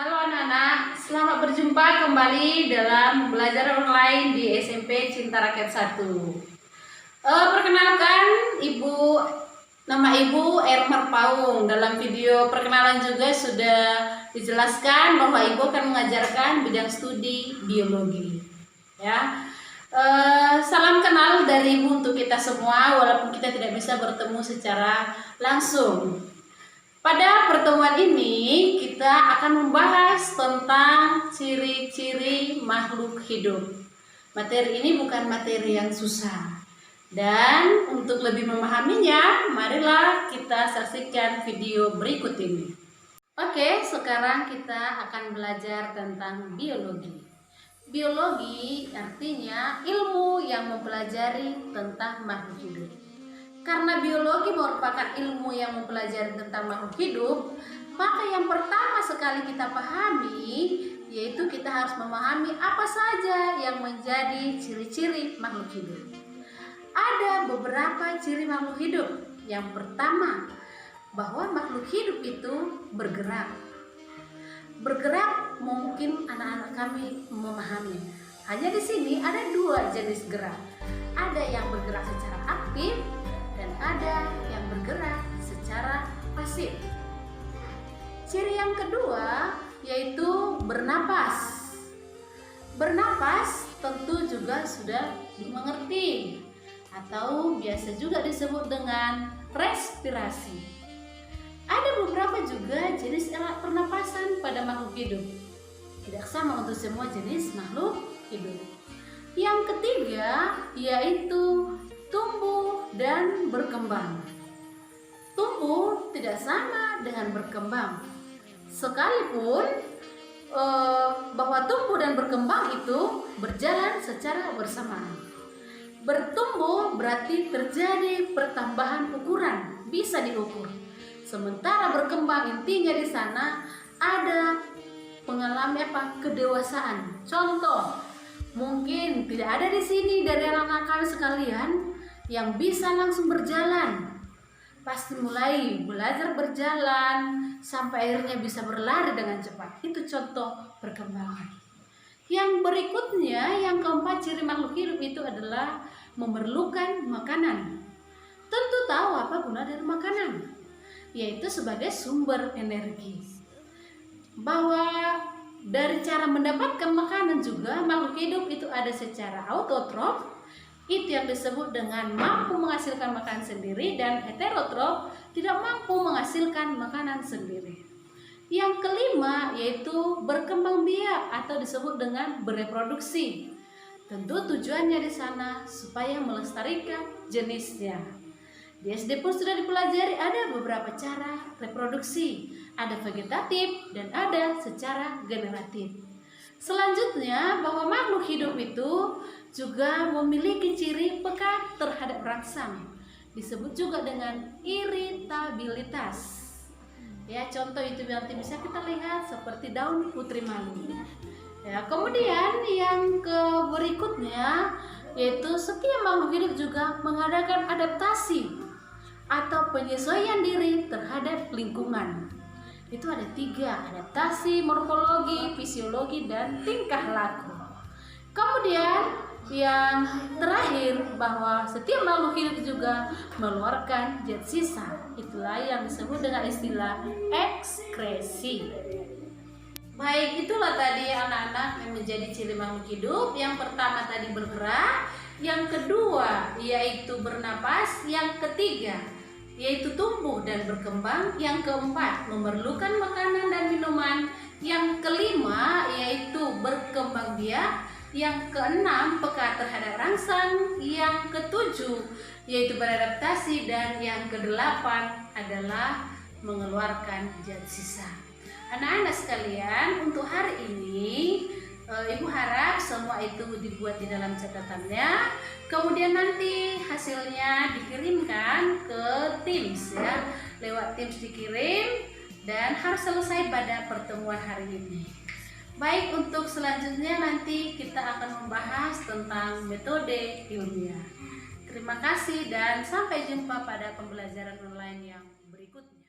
Halo anak-anak, selamat berjumpa kembali dalam belajar online di SMP Cinta Rakyat 1. Perkenalkan, nama Ibu Ermar Paung. Dalam video perkenalan juga sudah dijelaskan bahwa Ibu akan mengajarkan bidang studi biologi. Ya, salam kenal dari Ibu untuk kita semua, walaupun kita tidak bisa bertemu secara langsung. Pada pertemuan ini kita akan membahas tentang ciri-ciri makhluk hidup. Materi ini bukan materi yang susah. Dan untuk lebih memahaminya, marilah kita saksikan video berikut ini. Oke, sekarang kita akan belajar tentang biologi. Biologi artinya ilmu yang mempelajari tentang makhluk hidup. Karena biologi merupakan ilmu yang mempelajari tentang makhluk hidup, maka yang pertama sekali kita pahami yaitu kita harus memahami apa saja yang menjadi ciri-ciri makhluk hidup. Ada beberapa ciri makhluk hidup. Yang pertama, bahwa makhluk hidup itu bergerak. Bergerak mungkin anak-anak kami memahami. Hanya di sini ada dua jenis gerak. Ada yang bergerak secara aktif dan ada yang bergerak secara pasif. Ciri yang kedua yaitu bernapas. Bernapas tentu juga sudah dimengerti atau biasa juga disebut dengan respirasi. Ada beberapa juga jenis alat pernapasan pada makhluk hidup. Tidak sama untuk semua jenis makhluk hidup. Yang ketiga yaitu tumbuh dan berkembang. Tumbuh tidak sama dengan berkembang. Sekalipun bahwa tumbuh dan berkembang itu berjalan secara bersamaan. Bertumbuh berarti terjadi pertambahan ukuran, bisa diukur. Sementara berkembang intinya di sana ada pengalami kedewasaan. Contoh, mungkin tidak ada di sini dari anak-anak kami sekalian yang bisa langsung berjalan. Pasti mulai belajar berjalan sampai akhirnya bisa berlari dengan cepat. Itu contoh perkembangan. Yang berikutnya, yang keempat ciri makhluk hidup itu adalah memerlukan makanan. Tentu tahu apa guna dari makanan, yaitu sebagai sumber energi. Bahwa dari cara mendapatkan makanan juga makhluk hidup itu ada secara autotrof, itu yang disebut dengan mampu menghasilkan makanan sendiri, dan heterotrof, tidak mampu menghasilkan makanan sendiri. Yang kelima yaitu berkembang biak atau disebut dengan bereproduksi. Tentu tujuannya di sana supaya melestarikan jenisnya. Di SD pun sudah dipelajari ada beberapa cara reproduksi. Ada vegetatif dan ada secara generatif. Selanjutnya, bahwa makhluk hidup itu juga memiliki ciri peka terhadap rangsang. Disebut juga dengan iritabilitas. Ya, contoh itu nanti bisa kita lihat seperti daun putri malu. Ya, kemudian yang berikutnya yaitu setiap makhluk hidup juga mengadakan adaptasi atau penyesuaian diri terhadap lingkungan. Itu ada 3, adaptasi, morfologi, fisiologi, dan tingkah laku. Kemudian yang terakhir bahwa setiap makhluk hidup juga mengeluarkan zat sisa. Itulah yang disebut dengan istilah ekskresi. Baik, itulah tadi anak-anak yang menjadi ciri makhluk hidup. Yang pertama tadi bergerak, yang kedua yaitu bernapas, yang ketiga yaitu tumbuh dan berkembang, yang keempat memerlukan makanan dan minuman, yang kelima yaitu berkembang biak, yang keenam peka terhadap rangsang, yang ketujuh yaitu beradaptasi, dan yang kedelapan adalah mengeluarkan zat sisa. Anak-anak sekalian, untuk hari ini Ibu harap semua itu dibuat di dalam catatannya. Kemudian nanti hasilnya dikirimkan ke Teams ya. Lewat Teams dikirim dan harus selesai pada pertemuan hari ini. Baik, untuk selanjutnya nanti kita akan membahas tentang metode ilmiah. Terima kasih dan sampai jumpa pada pembelajaran online yang berikutnya.